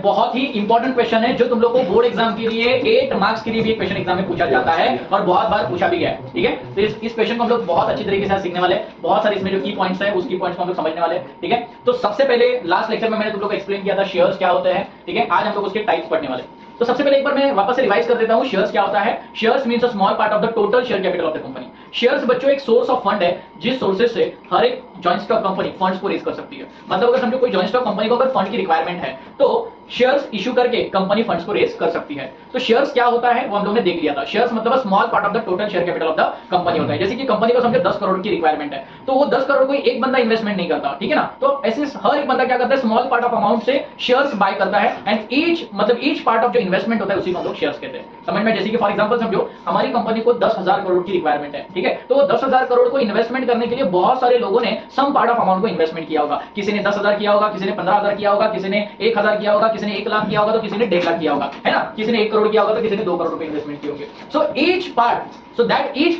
बहुत ही important question है जो तुम लोग को बोर्ड एग्जाम के लिए 8 मार्क्स के लिए भी क्वेश्चन एग्जाम में पूछा जाता है और बहुत बार पूछा भी गया है। ठीक है, तो इस क्वेश्चन को हम लोग बहुत अच्छी तरीके से सीखने वाले हैं। बहुत सारे इसमें जो की पॉइंट्स है उस की पॉइंट्स को हम लोग समझने वाले हैं। ठीक है, तो सबसे पहले लास्ट लेक्चर में मैंने तुम लोग को एक्सप्लेन किया था शेयर्स क्या होते हैं। ठीक है, आज हम लोग उसके टाइप्स पढ़ने वाले। तो सबसे पहले एक बार मैं वापस से रिवाइज कर देता हूं, शेयर्स क्या होता है। Shares means a small part of the total share capital of the company. Shares बच्चों एक सोर्स ऑफ फंड है जिस सोर्सेज से हर एक जॉइंट स्टॉक कंपनी फंड्स को रेज कर सकती है। मतलब अगर समझो कोई जॉइंट स्टॉक कंपनी को अगर फंड की रिक्वायरमेंट है तो शेयर्स इशू करके कंपनी फंड्स को रेज कर सकती है। तो शेयर्स क्या होता है वो हम लोगों ने देख लिया था। शेयर्स मतलब small part of the total share capital of the company होता है। जैसे कि कंपनी को समझो 10 करोड़ की रिक्वायरमेंट है तो वो 10 करोड़ कोई एक बंदा इन्वेस्टमेंट नहीं करता। ठीक है ना, तो ऐसे हर एक बंदा क्या करता है, स्मॉल पार्ट ऑफ अमाउंट से शेयर्स बाय करता है एंड ईच पार्ट ऑफ जो इन्वेस्टमेंट होता है उसी को हम लोग शेयर्स कहते हैं। समझ में? जैसे कि फॉर एग्जांपल समझो हमारी कंपनी को 10,000 करोड़ की रिक्वायरमेंट है। ठीक है, तो वो 10,000 करोड़ को इन्वेस्टमेंट करने के लिए बहुत सारे लोगों ने सम पार्ट ऑफ अमाउंट को इन्वेस्टमेंट किया होगा। किसी ने 10,000 किया होगा, किसी ने 15,000 किया होगा, किसी ने 1,000 किया होगा, किसी ने 1 लाख किया होगा, तो किसी ने 1.5 लाख किया होगा, है ना। किसी ने 1 करोड़ किया होगा तो किसी ने 2 करोड़ रुपए इन्वेस्टमेंट किए होंगे। So each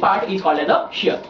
part is called as a share.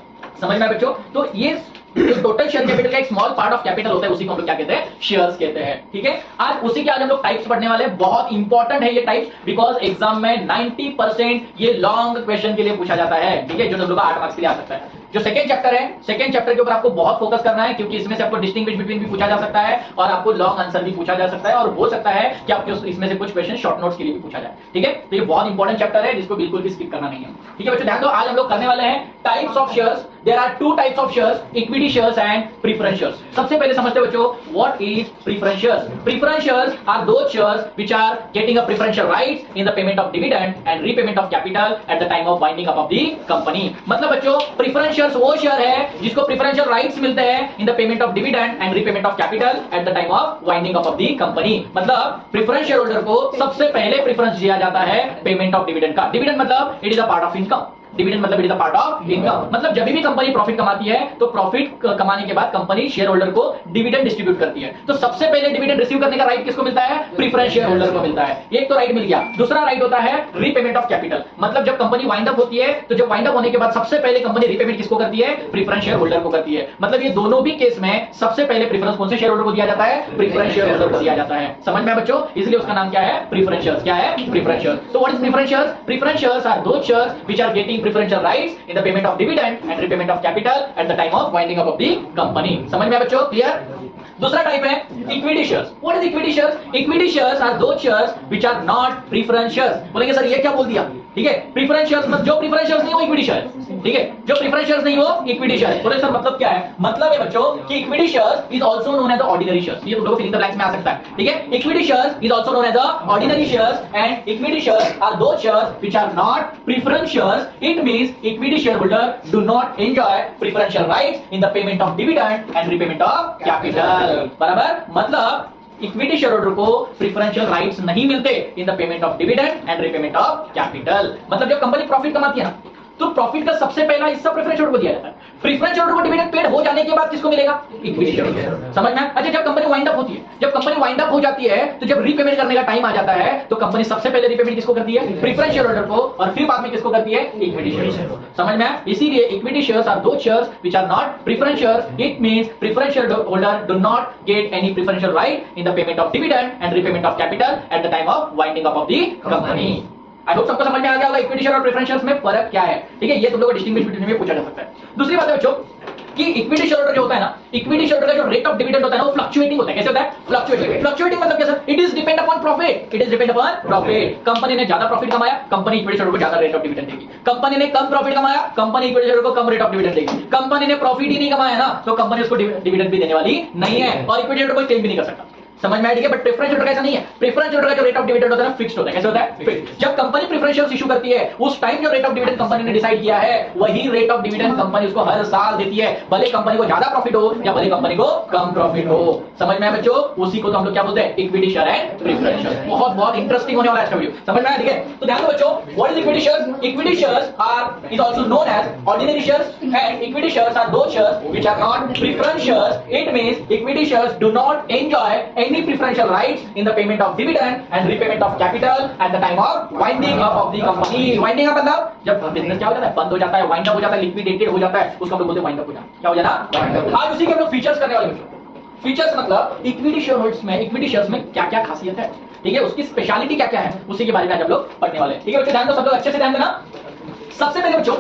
समझ में बच्चों? तो ये जो टोटल शेयर कैपिटल का एक स्मॉल पार्ट ऑफ कैपिटल होता है उसी को हम लोग क्या कहते हैं, शेयर्स कहते हैं। ठीक है, आज उसी के आज हम लोग टाइप्स पढ़ने वाले हैं। बहुत इंपॉर्टेंट है ये टाइप्स बिकॉज एग्जाम में 90% ये लॉन्ग क्वेश्चन के लिए पूछा जाता है। ठीक है, जो हम लोग 8 मार्क्स के लिए आ सकता है। जो सेकंड चैप्टर है, सेकंड चैप्टर के ऊपर आपको बहुत फोकस करना है क्योंकि इसमें से आपको डिस्टिंग्विश बिटवीन भी पूछा जा सकता है और आपको लॉन्ग आंसर भी पूछा जा सकता है और हो सकता है कि आपके इसमें से कुछ क्वेश्चन शॉर्ट नोट्स के लिए भी पूछा जाए। ठीक है, तो ये बहुत इंपॉर्टेंट चैप्टर है जिसको बिल्कुल भी स्किप करना नहीं है। ठीक है बच्चों, ध्यान दो। आज हम लोग करने वाले हैं types of shares. There are 2 types of shares, equity shares and preference shares. सबसे पहले समझते हैं बच्चों what is preference shares. Preference shares are those shares which are getting a preferential rights in the payment of dividend and repayment of capital at the time of winding up of the company. मतलब बच्चों preference shares वो share है जिसको preferential rights मिलते हैं in the payment of dividend and repayment of capital at the time of winding up of the company. मतलब preference share holder को सबसे पहले प्रेफरेंस दिया जाता है पेमेंट ऑफ डिविडेंड का। डिविडेंड मतलब it is a part of income. Dividend मतलब it is a part of income. मतलब जब भी कंपनी प्रॉफिट कमाती है तो प्रॉफिट कमाने के बाद कंपनी शेयर होल्डर को डिविडेंड डिस्ट्रीब्यूट करती है। तो सबसे पहले डिविडेंड रिसीव करने का राइट किसको मिलता है? प्रेफरेंस शेयर होल्डर को मिलता है। एक तो राइट मिल गया। दूसरा राइट होता है रीपेमेंट ऑफ कैपिटल। मतलब जब कंपनी वाइंड अप होती है तो जब वाइंड अप होने के बाद सबसे पहले कंपनी रीपेमेंट किसको करती है? प्रेफरेंस शेयर होल्डर को करती है। मतलब ये दोनों भी केस में सबसे पहले प्रेफरेंस कौन से शेयर होल्डर को दिया जाता है? प्रेफरेंस शेयर होल्डर को दिया जाता है। समझ में बच्चों? इसलिए उसका नाम क्या है? Preference shares. क्या है? Preference shares. तो what is preference shares? Preference shares are those shares which are getting preferential rights in the payment of dividend and repayment of capital at the time of winding up of the company। समझ में बच्चों? Clear? दूसरा type है equity shares. What is equity shares? Equity shares are those shares which are not preference shares. बोलेंगे sir ये क्या बोल दिया? ठीक है, प्रेफरेंस शेयर्स मतलब जो प्रेफरेंस शेयर्स नहीं हो इक्विटी शेयर। ठीक है, जो प्रेफरेंस शेयर्स नहीं हो इक्विटी शेयर। बोले सर मतलब क्या है? मतलब है बच्चों कि equity shares is also known as the ordinary shares. ये तुम लोगों को फिलिंग द ब्लैंक्स में आ सकता है। ठीक है, equity shares is also known as the ordinary shares and equity shares are those shares which are not preference shares. It means equity share holder do not enjoy preferential rights in the payment of dividend and repayment of capital. बराबर? मतलब equity share holder को preferential rights नहीं मिलते in the payment of dividend and repayment of capital. मतलब जब company profit कमाती है ना तो प्रॉफिट का सबसे पहला हिस्सा प्रेफरेंस शेयर होल्डर को दिया जाता है। प्रेफरेंस शेयर होल्डर को डिविडेंड पेड हो जाने के बाद किसको मिलेगा? Equity share holder. समझ में? अच्छा, जब कंपनी वाइंड अप होती है, जब कंपनी वाइंड अप हो जाती है तो जब रीपेमेंट करने का टाइम आ जाता है तो कंपनी सबसे पहले रीपेमेंट किसको करती है? प्रेफरेंस शेयर होल्डर को, और फिर बाद में किसको करती है? इक्विटी शेयर को। समझ में? इसीलिए equity shares are those shares which are not preference shares. It means preference share holder do not get any preferential right in the payment of dividend and repayment of capital at the time of winding up of the company. I hope सबको समझ में आ गया होगा equity share और preference shares में फर्क क्या है। ठीक है, ये तुम लोगों को डिस्टिंग्विश बिटवीन में पूछा जा सकता है। दूसरी बात है बच्चों कि इक्विटी शेयर होल्डर जो होता है ना, इक्विटी शेयर होल्डर का जो रेट ऑफ डिविडेंड होता है ना वो फ्लक्चुएटिंग होता है। कैसे होता है? फ्लक्चुएटिंग। फ्लक्चुएटिंग मतलब क्या sir? It is depend upon profit. It is depend upon profit. Company ने ज्यादा प्रॉफिट कमाया, कंपनी इक्विटी शेयर होल्डर को ज्यादा रेट ऑफ डिविडेंड देगी। कंपनी ने कम प्रॉफिट कमाया, कंपनी इक्विटी शेयर होल्डर को कम रेट ऑफ डिविडेंड देगी। कंपनी ने प्रॉफिट ही नहीं कमाया ना तो कंपनी उसको डिविडेंड भी देने वाली नहीं है और इक्विटी शेयर होल्डर कोई क्लेम भी नहीं कर सकता। समझ में आया? बट प्रेफरेंस शेयर ऐसा नहीं है। प्रेफरेंस शेयर का जो रेट ऑफ डिविडेंड होता है ना फिक्स्ड होता है। कैसे होता है? फिक्स्ड। जब कंपनी प्रेफरेंस शेयर्स इशू करती है उस टाइम जो रेट ऑफ डिविडेंड कंपनी ने डिसाइड किया है वही रेट ऑफ डिविडेंड कंपनी उसको हर साल देती है, भले कंपनी को ज्यादा प्रॉफिट हो या भले कंपनी को कम प्रॉफिट हो। समझ में आया बच्चों? उसी को तो हम लोग क्या बोलते हैं? Equity share and preference share. बहुत इंटरेस्टिंग होने वाला है इसका वीडियो। समझ में आया? ठीक है, तो ध्यान दो बच्चों what is equity shares? Equity shares are is also known as ordinary shares and equity shares are those shares which are not preference shares. It means equity shares do not enjoy any preferential right in the payment of dividend and repayment of capital at the time of winding up of the company। winding up मतलब जब business क्या हो जाता है? बंद हो जाता है, वाइंड अप हो जाता है, लिक्विडेटेड हो जाता है, उसको हम लोग बोलते हैं वाइंड अप हो जाना। क्या हो जाना? आज उसी के हम लोग फीचर्स करने वाले बच्चों। फीचर्स मतलब इक्विटी शेयर होल्डर्स में, इक्विटी शेयर्स में क्या क्या खासियत है। ठीक है, उसकी स्पेशलिटी क्या क्या है उसी के बारे में आज हम लोग पढ़ने वाले हैं। ठीक है बच्चों, ध्यान दो, सब लोग अच्छे से ध्यान देना। सबसे पहले बच्चों,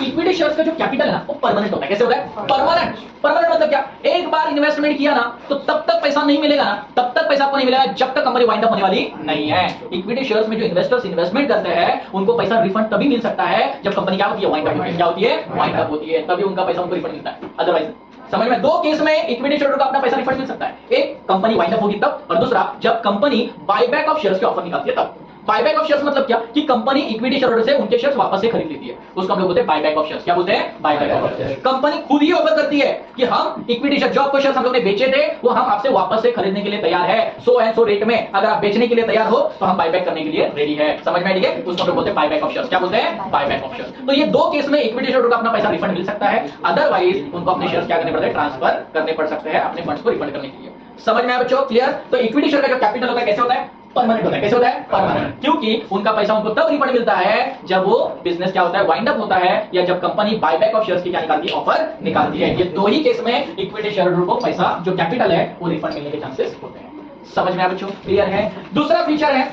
इक्विटी शेयर्स का जो कैपिटल है ना वो परमानेंट होता है। कैसे होता है? परमानेंट। परमानेंट मतलब क्या? एक बार इन्वेस्टमेंट किया ना तो तब तक पैसा नहीं मिलेगा ना, तब तक पैसा आपको नहीं मिलेगा जब तक कंपनी वाइंड अप होने वाली नहीं है। इक्विटी शेयर्स में जो इन्वेस्टर्स इन्वेस्टमेंट करते हैं उनको पैसा रिफंड तभी मिल सकता है जब कंपनी क्या होती है? वाइंड अप होती है। क्या होती है? वाइंड अप होती है, तभी उनका पैसा उनको रिफंड मिलता है। अदरवाइज समझ में, दो केस में इक्विटी शेयर का अपना पैसा रिफंड मिल सकता है। एक, कंपनी वाइंड अप होगी तब, और दूसरा जब कंपनी बायबैक ऑफ शेयर्स की ऑफर निकालती है तब। बायबैक ऑफ शेयर्स मतलब क्या? कि कंपनी इक्विटी शेयर से उनके शेयर्स वापस से खरीद लेती है, उसको हम लोग बोलते हैं बायबैक ऑफ शेयर्स। क्या बोलते हैं? Buyback of shares. कंपनी खुद ही ऑफर करती है कि हम इक्विटी शेयर, जो आपको शेयर्स हम लोग ने बेचे थे वो हम आपसे वापस से खरीदने के लिए तैयार है, सो एंड सो रेट में, अगर आप बेचने के लिए तैयार हो तो हम बायबैक करने के लिए रेडी है। समझ में आइए? उसको हम लोग बोलते हैं बायबैक ऑफ शेयर्स। क्या बोलते हैं? Buyback of shares. तो ये दो केस में इक्विटी शेयर का अपना पैसा रिफंड मिल सकता है, अदरवाइज उनको अपने शेयर्स क्या करने पड़ते हैं? ट्रांसफर करने पड़ सकते हैं अपने फंड्स को रिफंड करने के लिए। समझ में आया बच्चों? क्लियर? तो इक्विटी शेयर का जो कैपिटल होता है कैसे होता है? परमानेंट होता है। कैसे होता है? परमानेंट। क्योंकि उनका पैसा उनको तब रिफंड मिलता है जब वो बिजनेस क्या होता है? वाइंड अप होता है, या जब कंपनी बायबैक ऑफ शेयर्स की क्या निकालती है? ऑफर निकालती है। ये दो ही केस में इक्विटी शेयर को पैसा जो कैपिटल है वो रिफंड मिलने के चांसेस होते हैं। समझ में आया बच्चों? क्लियर है? दूसरा फीचर है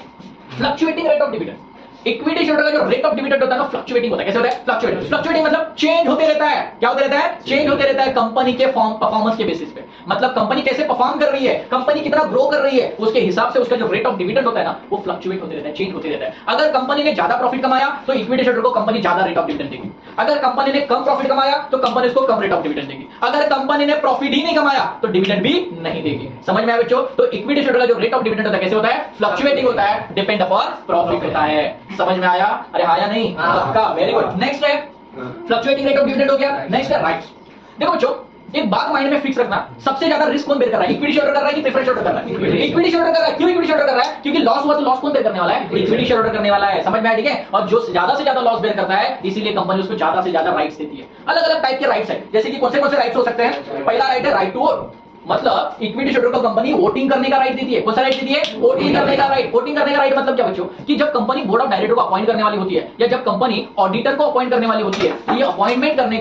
fluctuating rate of dividend. Equity share का जो रेट ऑफ डिविडेंड होता है ना, फ्लक्चुएटिंग होता है। कैसे होता है? फ्लक्चुएटिंग। फ्लक्चुएटिंग मतलब चेंज होते रहता है। क्या होते रहता है? चेंज होते रहता है कंपनी के परफॉर्मेंस के बेसिस पे। मतलब कंपनी कैसे परफॉर्म कर रही है, कंपनी कितना ग्रो कर रही है, उसके हिसाब से उसका जो रेट ऑफ डिविडेंड होता है ना वो फ्लक्चुएट होते रहता है, चेंज होते रहता है। अगर कंपनी ने ज्यादा प्रॉफिट कमाया तो इक्विटी शेयर को कंपनी ज्यादा रेट ऑफ डिविडेंड देगी। अगर कंपनी ने कम प्रॉफिट कमाया तो कंपनी उसको कम रेट ऑफ डिविडेंड देगी। अगर कंपनी ने प्रॉफिट ही नहीं कमाया तो डिविडेंड भी नहीं देगी। समझ में आया बच्चों? तो इक्विटी शेयर का जो रेट ऑफ डिविडेंड होता है कैसे होता है? फ्लक्चुएटिंग होता है, डिपेंड अपॉन प्रॉफिट होता है। समझ में आया? अरे आया नहीं? पक्का, वेरी गुड। नेक्स्ट है फ्लक्चुएटिंग रेट ऑफ डिविडेंड हो गया। नेक्स्ट है राइट्स। देखो बच्चों, एक बात माइंड में फिक्स रखना, सबसे ज्यादा रिस्क कौन बेयर कर रहा है? इक्विटी शेयर कर रहा है कि प्रेफरेंस शेयर कर रहा है? इक्विटी शेयर कर रहा है। क्यों इक्विटी शेयर कर रहा है? क्योंकि लॉस हुआ तो लॉस कौन बेयर करने वाला है? इक्विटी शेयर करने वाला है। समझ में आया? ठीक है। और जो ज्यादा से ज्यादा लॉस बेयर करता है इसीलिए कंपनी उसको ज्यादा से ज्यादा राइट्स देती है। अलग अलग टाइप के राइट्स है, जैसे कि कौन से राइट्स हो सकते हैं? पहला राइट है राइट टू वोट। मतलब इक्विटी शेयर को कंपनी वोटिंग करने का राइट देती है। कौन सा राइट देती है? वोटिंग करने का राइट। वोटिंग करने का राइट मतलब क्या बच्चों? कि जब कंपनी बोर्ड ऑफ डायरेक्टर को अपॉइंट करने वाली होती है, या जब कंपनी ऑडिटर को अपॉइंट करने वाली होती है, तो ये अपॉइंटमेंट करने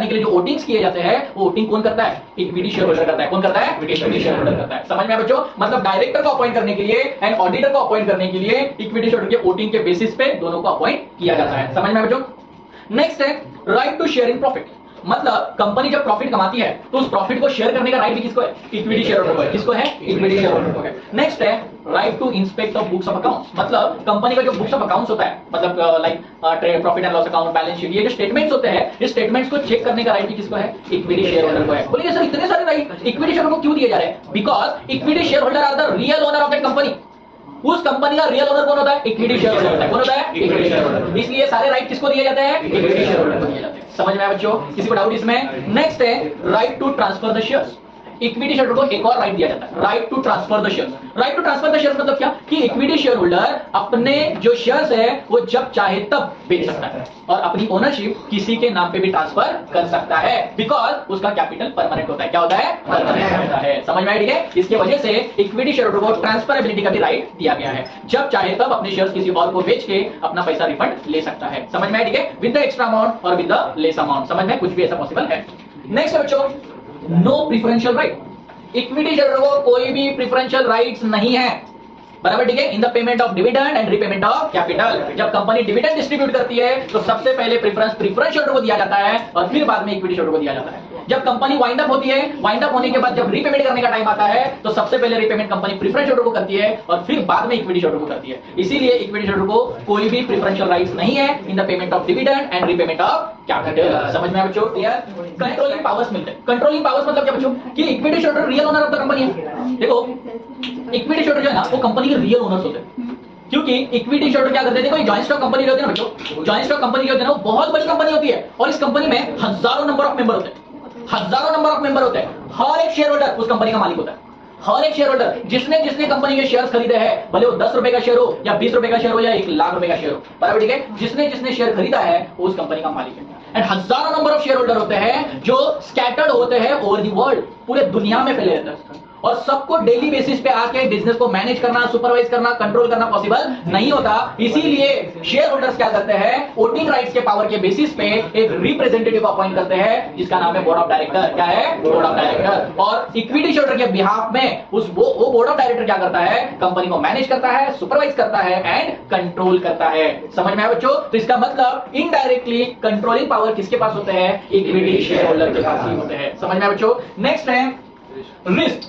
के लिए जो वोटिंग्स किए जाते हैं वो वोटिंग कौन करता है? इक्विटी शेयर होल्डर करता है। कौन करता है? इक्विटी शेयर होल्डर करता है। समझ में आया बच्चों? मतलब डायरेक्टर को अपॉइंट करने के लिए एंड ऑडिटर को अपॉइंट करने के लिए इक्विटी शेयर के वोटिंग के बेसिस पे दोनों को अपॉइंट किया जाता है। समझ में आया बच्चों? नेक्स्ट है right to share in profit. मतलब कंपनी जब प्रॉफिट कमाती है तो उस प्रॉफिट को शेयर करने का राइट भी किसको है? इक्विटी शेयर होल्डर को है। किसको है? इक्विटी शेयर होल्डर को है। नेक्स्ट है right to inspect of books of accounts. मतलब कंपनी का जो बुक्स ऑफ अकाउंट्स होता है, मतलब like profit and loss account, balance sheet, ये जो स्टेटमेंट्स होते हैं, इस स्टेटमेंट्स को चेक करने का राइट भी किसको है? इक्विटी शेयर होल्डर को है। बोलिए सर इतने सारे राइट इक्विटी शेयर को क्यों दिए जा रहे हैं? Because equity share holder are the real owner of that company. उस कंपनी का रियल ओनर कौन होता है? इक्विटी शेयर होल्डर होता है। कौन होता है? Equity share holder. इसलिए सारे राइट किसको दिए जाते हैं? इक्विटी शेयर होल्डर को दिए जाते हैं। समझ में आया बच्चों? किसी को डाउट इसमें? नेक्स्ट है right to transfer the shares. Equity share को एक और राइट दिया जाता है, right to transfer the shares. Right to transfer the shares मतलब क्या? कि इक्विटी शेयर होल्डर अपने जो शेयर्स है वो जब चाहे तब बेच सकता है और अपनी ओनरशिप किसी के नाम पे भी ट्रांसफर कर सकता है, बिकॉज उसका कैपिटल परमानेंट होता है। क्या होता है? परमानेंट होता है। समझ में आया? ठीक है। इसकी वजह से इक्विटी शेयर होल्डर को ट्रांसफरेबिलिटी का भी राइट दिया गया है, जब चाहे तब अपने शेयर्स किसी और को बेच के अपना पैसा रिफंड ले सकता है। समझ में आया? ठीक है। विद द एक्स्ट्रा अमाउंट और विद द लेस अमाउंट। समझ में? कुछ भी ऐसा पॉसिबल है। नेक्स्ट है बच्चों no preferential right. Equity share को कोई भी प्रिफरेंशियल राइट्स नहीं है, बराबर? ठीक है। इन the payment of dividend and repayment of capital. जब कंपनी डिविडेंड डिस्ट्रीब्यूट करती है तो सबसे पहले प्रेफरेंस शेयर को दिया जाता है और फिर बाद में इक्विटी शेयर को दिया जाता है। जब कंपनी वाइंड अप होती है, वाइंड अप होने के बाद जब रीपेमेंट करने का टाइम आता है तो सबसे पहले रीपेमेंट कंपनी प्रेफरेंस शेयर को करती है और फिर बाद में इक्विटी शेयर को करती है। इसीलिए इक्विटी शेयर को कोई भी प्रेफरेंशियल राइट्स नहीं है इन the payment of dividend and repayment of capital. समझ में आया बच्चों? क्लियर? कंट्रोलिंग पावर्स मिलते हैं। कंट्रोलिंग पावर्स मतलब क्या बच्चों? कि equity share real owner of the company है। देखो इक्विटी शेयर जो है ना वो कंपनी के रियल ओनर्स होते हैं, क्योंकि इक्विटी शेयर क्या करते हैं? देखो जॉइंट स्टॉक कंपनी जो होती है ना बच्चों, जॉइंट स्टॉक कंपनी जो होती है ना वो बहुत बड़ी कंपनी होती है और इस कंपनी में हजारों नंबर ऑफ मेंबर होते हैं, हजारों नंबर ऑफ मेंबर होते हैं। हर एक शेयर होल्डर उस कंपनी का मालिक होता है। हर एक शेयर होल्डर जिसने जिसने कंपनी के शेयर खरीदे हैं, भले वो 10 रुपए का शेयर हो या 20 रुपए का शेयर हो या 1 लाख रुपए का शेयर हो, बराबर? ठीक है। जिसने जिसने शेयर खरीदा है वो उस कंपनी का मालिक है। एंड हजारों नंबर ऑफ शेयर होल्डर होते हैं जो स्कैटर्ड होते हैं ओवर द वर्ल्ड, पूरे दुनिया में फैले रहते हैं। और सबको डेली बेसिस पे आके बिजनेस को मैनेज करना, सुपरवाइज करना, कंट्रोल करना पॉसिबल नहीं होता। इसीलिए शेयर होल्डर्स क्या करते हैं, वोटिंग राइट्स के पावर के बेसिस पे एक रिप्रेजेंटेटिव अपॉइंट करते हैं जिसका नाम है बोर्ड ऑफ डायरेक्टर। क्या है? Board of director. और इक्विटी शेयर होल्डर के बिहाफ में वो बोर्ड ऑफ डायरेक्टर क्या करता है, कंपनी को मैनेज करता है, सुपरवाइज करता है एंड कंट्रोल करता है। समझ में आया बच्चों? तो इसका मतलब इनडायरेक्टली कंट्रोलिंग पावर किसके पास होते हैं, इक्विटी शेयर होल्डर के पास ही होते हैं। समझ में आया बच्चों? नेक्स्ट है रिस्क।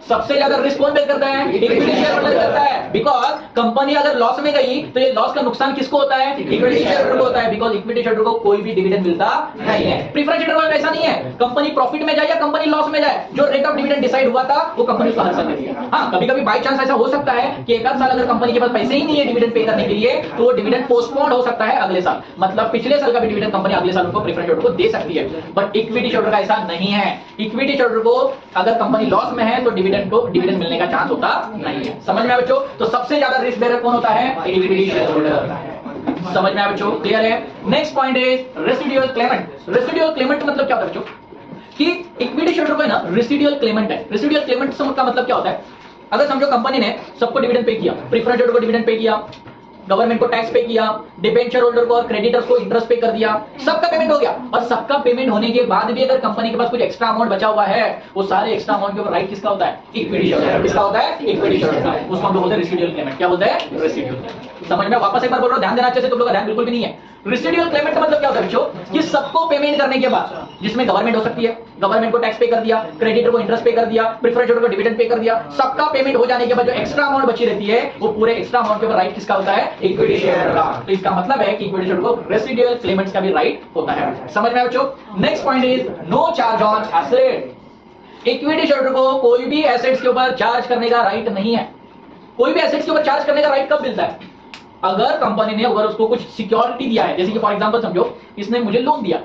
सबसे ज्यादा रिस्क कौन बेयर करता है, इक्विटी शेयर होल्डर करता है। बिकॉज कंपनी अगर लॉस में गई तो ये लॉस का नुकसान किसको होता है, इक्विटी शेयर होल्डर को होता है। बिकॉज इक्विटी शेयर होल्डर को कोई भी डिविडेंड मिलता नहीं है। प्रेफरेंस शेयर होल्डर ऐसा नहीं है, कंपनी प्रॉफिट में जाए या कंपनी लॉस में जाए, जो रेट ऑफ डिविडेंड डिसाइड हुआ था वो कंपनी उसको हर साल देती है। हाँ, कभी कभी बाई चांस ऐसा हो सकता है कि एक आध साल अगर कंपनी के पास पैसे ही नहीं है डिविडेंड पे करने के लिए, तो वो डिविडेंड पोस्टपोन हो सकता है अगले साल। मतलब पिछले साल का भी डिविडेंड कंपनी अगले साल उनको प्रेफरेंस शेयर होल्डर को दे सकती है। बट इक्विटी शेयर होल्डर का ऐसा नहीं है। इक्विटी शेयर होल्डर को अगर कंपनी लॉस में है तो डिविडेंड मिलने का चांस होता नहीं है। समझ में आया बच्चों? तो सबसे ज्यादा रिस्क बेयर कौन होता है, इक्विटी शेयर होल्डर। समझ में आया बच्चों? क्लियर है? Next point is residual Clement. Residual Clement मतलब क्या होता है बच्चों, कि इक्विटी शेयर होल्डर को ना रेसिडुअल क्लेमेंट है। रेसिडुअल क्लेमेंट का मतलब क्या होता है, अगर समझो कंपनी ने सबको डिविडेंड पे किया, प्रेफरेंस शेयर होल्डर को डिविडेंड पे किया, गवर्नमेंट को टैक्स पे किया, डिबेंचर होल्डर को और क्रेडिटर्स को इंटरेस्ट पे कर दिया, सबका पेमेंट हो गया। और सबका पेमेंट होने के बाद भी अगर कंपनी के पास कुछ एक्स्ट्रा अमाउंट बचा हुआ है, वो सारे एक्स्ट्रा अमाउंट के ऊपर राइट किसका होता है, इक्विटी शेयर होल्डर। किसका होता है, इक्विटी शेयर होल्डर। उसको हम लोग बोलते हैं रेसिडुअल क्लेमेंट। क्या बोलते हैं, रेसिडुअल। समझ में? वापस एक बार बोल रहा हूं, ध्यान देना अच्छे से, तुम लोग का ध्यान बिल्कुल भी नहीं है। रेसिडुअल क्लेमेंट का मतलब क्या होता है बच्चों, कि सबको पेमेंट करने के बाद, जिसमें गवर्नमेंट हो सकती है, गवर्नमेंट को टैक्स पे कर दिया, क्रेडिटर को इंटरेस्ट पे कर दिया, प्रेफरेंस शेयर होल्डर को डिविडेंड पे कर दिया, सबका पेमेंट हो जाने के बाद जो एक्स्ट्रा अमाउंट बची रहती है, वो पूरे एक्स्ट्रा अमाउंट के ऊपर राइट किसका होता है, इक्विटी शेयर होल्डर का। तो इसका मतलब है कि इक्विटी शेयर होल्डर को रेसिडुअल क्लेमेंट्स का भी राइट होता है। समझ में आया बच्चों? Next point is no charge on asset. Equity share holder को कोई भी एसेट्स के ऊपर चार्ज करने का राइट नहीं है। कोई भी एसेट्स के ऊपर चार्ज करने का राइट कब मिलता है, अगर कंपनी ने अगर उसको कुछ सिक्योरिटी दिया है। जैसे कि फॉर एग्जांपल समझो, इसने मुझे लोन दिया,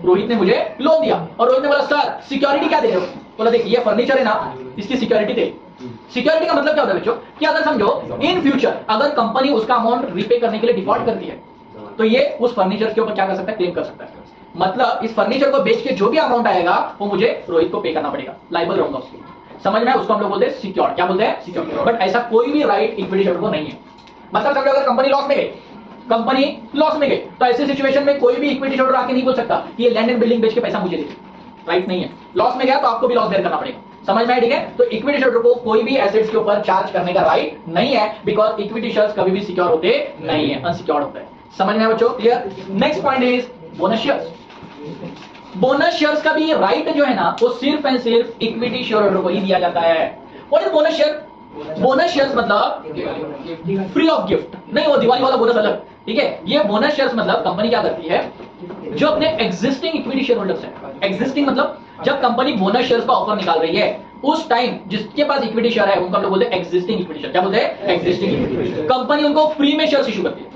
रोहित ने मुझे लोन दिया, और रोहित ने बोला सर सिक्योरिटी क्या दे रहे हो, बोला देखिए ये फर्नीचर है ना, इसकी सिक्योरिटी दे। सिक्योरिटी का मतलब क्या होता है बच्चों, कि अगर समझो इन फ्यूचर अगर कंपनी उसका अमाउंट रिपे करने के लिए डिफॉल्ट करती है, तो ये उस फर्नीचर के ऊपर क्या कर सकता है, क्लेम कर सकता है। मतलब इस फर्नीचर को बेच के जो भी अमाउंट आएगा वो मुझे रोहित को पे करना पड़ेगा, लायबल रहूंगा उसके। समझ में? उसको हम लोग बोलते हैं सिक्योर। क्या बोलते हैं, सिक्योर। बट ऐसा कोई भी राइट इक्विटी शेयर को नहीं है। मतलब समझो अगर कंपनी लॉस में गई, कंपनी लॉस में गई, तो ऐसे सिचुएशन में कोई भी इक्विटी शेयर आके नहीं बोल सकता कि ये लैंड एंड बिल्डिंग बेच के पैसा मुझे दे दे। राइट नहीं है। लॉस में गया तो आपको भी लॉस बेयर करना पड़ेगा। समझ में आया? ठीक है। तो इक्विटी शेयर को कोई भी एसेट्स के ऊपर चार्ज करने का राइट नहीं है, बिकॉज इक्विटी शेयर्स कभी भी सिक्योर होते नहीं है, अनसिक्योर्ड होता है। समझ में आया बच्चों? Clear? Next point is bonus shares. Bonus shares का भी राइट जो है ना, वो सिर्फ एंड सिर्फ इक्विटी शेयर होल्डर को ही दिया जाता है। What is bonus share? Bonus shares मतलब फ्री ऑफ गिफ्ट नहीं, वो दिवाली वाला बोनस अलग। ठीक है। ये बोनस शेयर्स मतलब कंपनी क्या करती है, जो अपने एग्जिस्टिंग इक्विटी शेयर होल्डर्स है, एग्जिस्टिंग मतलब जब कंपनी बोनस शेयर्स का ऑफर निकाल रही है, उस टाइम जिसके पास इक्विटी शेयर है उनको हम लोग बोलते हैं एग्जिस्टिंग इक्विटी शेयर। क्या बोलते हैं, एग्जिस्टिंग इक्विटी। कंपनी उनको फ्री में शेयर्स इशू करती है।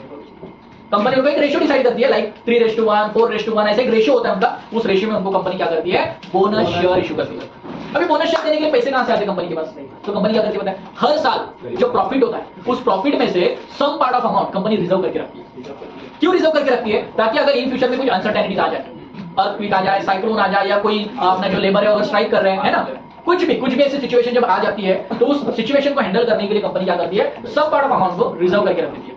कंपनी उनको एक रेशियो डिसाइड करती है, लाइक 3:1, 4:1, ऐसे एक रेशियो होता है उनका। उस रेशियो में उनको कंपनी क्या करती है, बोनस शेयर इशू करती है। अभी बोनस शेयर देने के लिए पैसे कहां से आते हैं कंपनी के पास? तो कंपनी क्या करती है पता है, हर साल जो प्रॉफिट होता है उस प्रॉफिट में से some part of amount company reserve करके रखती है। क्यों रिजर्व करके रखती है? ताकि अगर इन फ्यूचर में कुछ अनसर्टेनिटीज आ जाए, अर्थक्वेक आ जाए, साइक्लोन आ जाए, या कोई अपना जो लेबर है अगर स्ट्राइक कर रहे हैं, है ना, कुछ भी ऐसी सिचुएशन जब आ जाती है, तो उस सिचुएशन को हैंडल करने के लिए कंपनी क्या करती है, सब पार्ट ऑफ अमाउंट को रिजर्व करके रख देती है।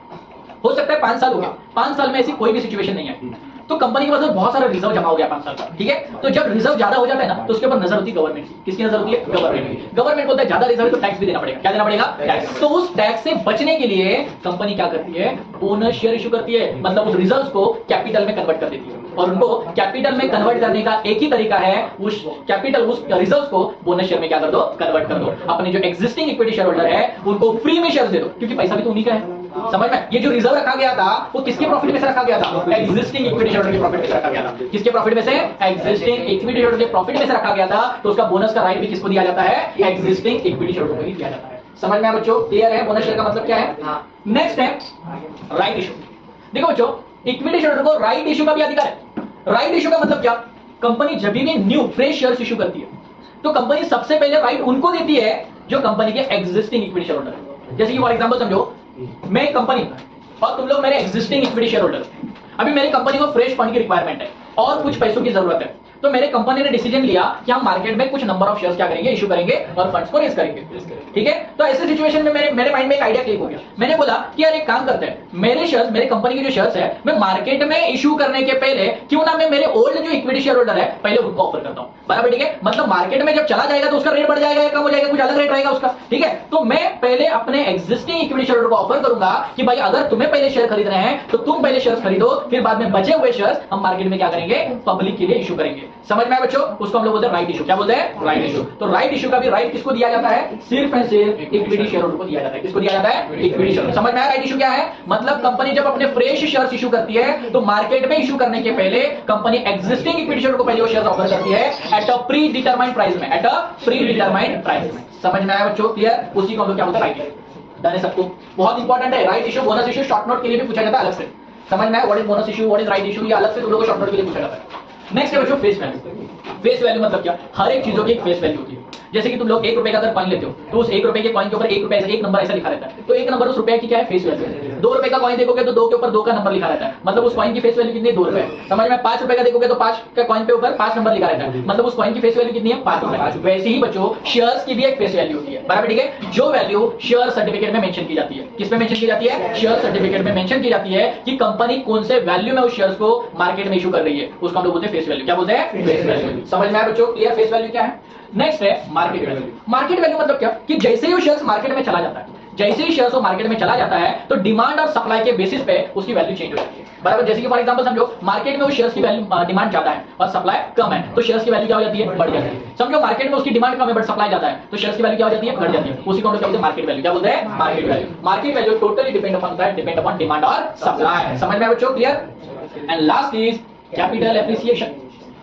हो सकता है 5 साल हो गया, 5 साल में ऐसी कोई भी सिचुएशन नहीं है, तो कंपनी के पास बहुत सारा रिजर्व जमा हो गया 5 साल का। ठीक है। तो जब रिजर्व ज्यादा हो जाता है ना, तो उसके ऊपर नजर होती है गवर्नमेंट की। किसकी नजर होती है? गवर्नमेंट की। गवर्नमेंट बोलता है ज्यादा रिजर्व है तो टैक्स भी देना पड़ेगा। क्या देना पड़ेगा? टैक्स। तो उस टैक्स से बचने के लिए कंपनी क्या करती है, बोनस शेयर इशू करती है। मतलब उस रिजर्व को कैपिटल में कन्वर्ट कर देती है, और उनको कैपिटल में कन्वर्ट करने का एक ही तरीका है, उस कैपिटल, उस रिजर्व को बोनस शेयर में क्या कर दो, कन्वर्ट कर दो। अपने जो एग्जिस्टिंग इक्विटी शेयर होल्डर है उनको फ्री में शेयर दे दो, क्योंकि पैसा भी तो उन्हीं का है। समझ में? ये जो रिजर्व रखा गया था वो किसके प्रॉफिट में से रखा गया था? एग्जिस्टिंग इक्विटी शेयर होल्डर के प्रॉफिट में से रखा गया था। किसके प्रॉफिट में से? एग्जिस्टिंग इक्विटी शेयर होल्डर के प्रॉफिट में से रखा गया था। तो उसका बोनस का राइट भी किसको दिया जाता है? एग्जिस्टिंग इक्विटी शेयर होल्डर को ही दिया जाता है। समझ में आया बच्चों? क्लियर है? बोनस शेयर का मतलब क्या है? नेक्स्ट है राइट इशू। देखो बच्चों, इक्विटी शेयर होल्डर को राइट इशू का भी अधिकार है। राइट इशू का मतलब क्या? कंपनी जब भी न्यू फ्रेश शेयर्स इशू करती है, तो कंपनी सबसे पहले राइट उनको देती है जो कंपनी के एग्जिस्टिंग इक्विटी शेयर होल्डर है। जैसे कि फॉर एग्जांपल समझो, मैं एक कंपनी और तुम लोग मेरे एग्जिस्टिंग इक्विटी शेयर होल्डर। अभी मेरी कंपनी को फ्रेश फंड की रिक्वायरमेंट है और कुछ पैसों की जरूरत है, तो मेरे कंपनी ने डिसीजन लिया कि हम मार्केट में कुछ नंबर ऑफ शेयर्स क्या करेंगे, इशू करेंगे और फंड्स को रेज करेंगे। ठीक है, तो ऐसे सिचुएशन में मेरे माइंड में एक आइडिया क्लिक हो गया। मैंने बोला कि यार एक काम करते हैं, मेरे शेयर्स, मेरे कंपनी के जो शेयर्स है, मैं मार्केट में इशू करने के पहले क्यों ना मैं मेरे ओल्ड जो इक्विटी शेयर होल्डर है पहले उनको ऑफर करता हूं। बराबर, ठीक है। मतलब मार्केट में जब चला जाएगा तो उसका रेट बढ़ जाएगा या कम हो जाएगा, कुछ अलग रेट रहेगा उसका। ठीक है, तो मैं पहले अपने एग्जिस्टिंग इक्विटी शेयर होल्डर को ऑफर करूंगा कि भाई अगर तुम्हें पहले शेयर खरीद रहे हैं तो तुम पहले शेयर खरीदो, फिर बाद में बचे हुए शेयर्स हम मार्केट में क्या करेंगे, पब्लिक के लिए इशू करेंगे। समझ में आया बच्चों? उसको हम लोग बोलते हैं राइट इशू। क्या बोलते हैं? Right issue. तो राइट इशू का भी राइट किसको दिया जाता है? सिर्फ एंड सिर्फ इक्विटी शेयर होल्डर को दिया जाता है। किसको दिया जाता है? Equity share. समझ में आया राइट इशू क्या है? मतलब कंपनी जब अपने फ्रेश शेयर्स इशू करती है तो मार्केट में इशू करने के पहले कंपनी एग्जिस्टिंग इक्विटी शेयर को पहले वो शेयर ऑफर करती है at a predetermined price में, at a predetermined price में। समझ में आया बच्चों? क्लियर? उसी को हम लोग क्या बोलते हैं? Right issue. डन है सबको? बहुत इंपॉर्टेंट है right issue. Bonus issue short note के लिए भी पूछा जाता है अलग से। समझ में आया? What is bonus issue, what is right issue, ये अलग से तुम लोगों को शॉर्ट नोट के लिए पूछा जाता है। नेक्स्ट है बच्चों फेस वैल्यू। फेस वैल्यू मतलब क्या? हर एक चीजों की एक फेस वैल्यू होती है। जैसे कि तुम लोग 1 रुपए का अगर कॉइन लेते हो तो उस 1 रुपए के कॉइन के ऊपर 1 रुपए ऐसा एक नंबर ऐसा लिखा रहता है, तो 1 नंबर उस रुपए की क्या है? फेस वैल्यू है। 2 रुपए का कॉइन देखोगे तो 2 के ऊपर 2 का नंबर लिखा रहता है, मतलब उस कॉइन की फेस वैल्यू कितनी है? 2 रुपए। समझ में? 5 रुपए का देखोगे तो 5 का कॉइन पे ऊपर 5 नंबर लिखा रहता है, मतलब उस कॉइन की फेस वैल्यू कितनी है? 5 रुपए। वैसे ही बच्चों शेयर्स की भी एक फेस वैल्यू होती है। बराबर, ठीक है। जो वैल्यू शेयर सर्टिफिकेट में मेंशन की जाती है, किस पे मेंशन की जाती है? शेयर सर्टिफिकेट में मेंशन की जाती है कि कंपनी कौन से वैल्यू में उस शेयर्स को मार्केट में इशू कर रही है, उसको हम लोग बोलते हैं फेस वैल्यू। क्या बोलते हैं? Face value. समझ में आया बच्चों? क्लियर? फेस वैल्यू क्या है? नेक्स्ट है मार्केट वैल्यू। मार्केट वैल्यू मतलब क्या? कि जैसे ही वो शेयर्स मार्केट में चला जाता है, जैसे ही शेयर्स वो मार्केट में चला जाता है तो डिमांड और सप्लाई के बेसिस पे उसकी वैल्यू चेंज हो जाती है। बराबर, जैसे कि फॉर एग्जांपल समझो मार्केट में वो शेयर्स की वैल्यू डिमांड ज्यादा है और सप्लाई कम है, तो शेयर्स की वैल्यू क्या हो जाती है? बढ़ जाती है। समझो मार्केट में उसकी डिमांड कम है बट सप्लाई ज्यादा है, तो शेयर्स की वैल्यू क्या हो जाती है? बढ़ जाती है। उसी को हम लोग क्या बोलते हैं? Market value. क्या बोलते हैं? Market value. Market value totally depend upon demand और सप्लाई। समझ में आया बच्चों? Clear? And last is capital appreciation.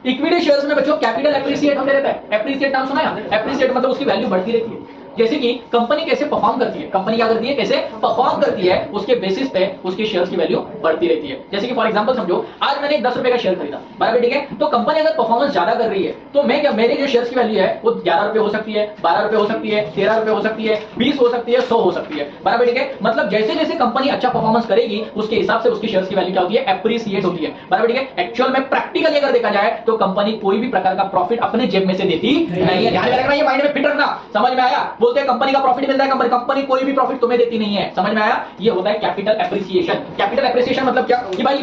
Equity shares में बच्चों कैपिटल एप्रिसिएट होते रहता है। एप्रिसिएट नाम सुना है? एप्रिसिएट मतलब उसकी वैल्यू बढ़ती रहती है। जैसे कि कंपनी कैसे परफॉर्म करती है, कंपनी क्या करती है, कैसे परफॉर्म करती है, उसके बेसिस पे उसके शेयर्स की वैल्यू बढ़ती रहती है। जैसे कि फॉर एग्जांपल समझो आज मैंने 10 रुपए का शेयर खरीदा, बराबर, ठीक है। तो कंपनी अगर परफॉर्मेंस ज्यादा कर रही है तो मैं क्या, मेरे जो शेयर्स की वैल्यू है वो 11 रुपए हो सकती है, 12 रुपए हो सकती है, 13 रुपए हो सकती है, 20 हो सकती है, 100 हो सकती है। बराबर, ठीक है। मतलब जैसे जैसे कंपनी अच्छा परफॉर्मेंस करेगी उसके हिसाब से उसकी शेयर्स की वैल्यू क्या होती है? एप्रिसिएट होती है। बराबर, ठीक है। एक्चुअल में प्रैक्टिकली अगर देखा जाए तो कंपनी कोई भी प्रकार का प्रॉफिट अपने जेब में से देती नहीं है। ध्यान में रखना, ये माइंड में फिट रखना। समझ में आया? बोलते हैं कंपनी का प्रॉफिट मिलता है, कंपनी कोई भी प्रॉफिट तुम्हें देती नहीं है। समझ में आया? ये होता है कैपिटल एप्रिसिएशन। कैपिटल एप्रिसिएशन मतलब क्या कि भाई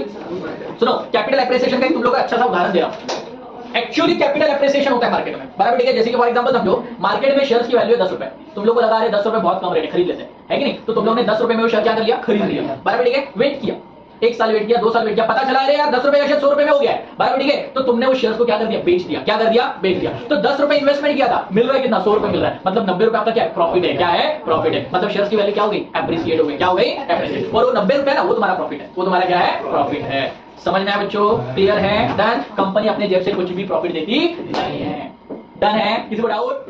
सुनो, कैपिटल एप्रिसिएशन का तुम लोग का अच्छा सा उदाहरण दे रहा हूं। एक्चुअली कैपिटल एप्रिसिएशन होता है मार्केट में। बराबर, ठीक है। जैसे कि फॉर एग्जांपल समझो मार्केट में शेयर्स की वैल्यू है 10 रुपए, तुम लोग को लगा रहे 10 रुपए बहुत कम रेट है, खरीद लेते हैं, है कि नहीं? तो तुम लोग ने 10 रुपए में वो शेयर क्या कर लिया? खरीद लिया। बराबर, ठीक है। वेट किया, 1 साल वेट किया, 2 साल वेट किया, पता चला अरे यार 10 रुपए का शेयर 100 रुपए में हो गया है। बराबर, ठीक है। तो तुमने वो शेयर्स को क्या कर दिया? बेच दिया। क्या कर दिया? बेच दिया। तो 10 रुपए इन्वेस्टमेंट किया था, मिल रहा है कितना? 100 रुपए मिल रहा है, मतलब 90 रुपए आपका क्या है? प्रॉफिट है। क्या है? प्रॉफिट है। मतलब शेयर्स की वैल्यू क्या हो गई? एप्रिसिएट हो गई। क्या हो गई? एप्रिसिएट। और वो 90 रुपए ना, वो तुम्हारा प्रॉफिट है, वो तुम्हारा क्या है? प्रॉफिट है। समझ में आया बच्चों? क्लियर है? डन। कंपनी अपने जेब से कुछ भी प्रॉफिट देती नहीं है। डन है? किसी को डाउट?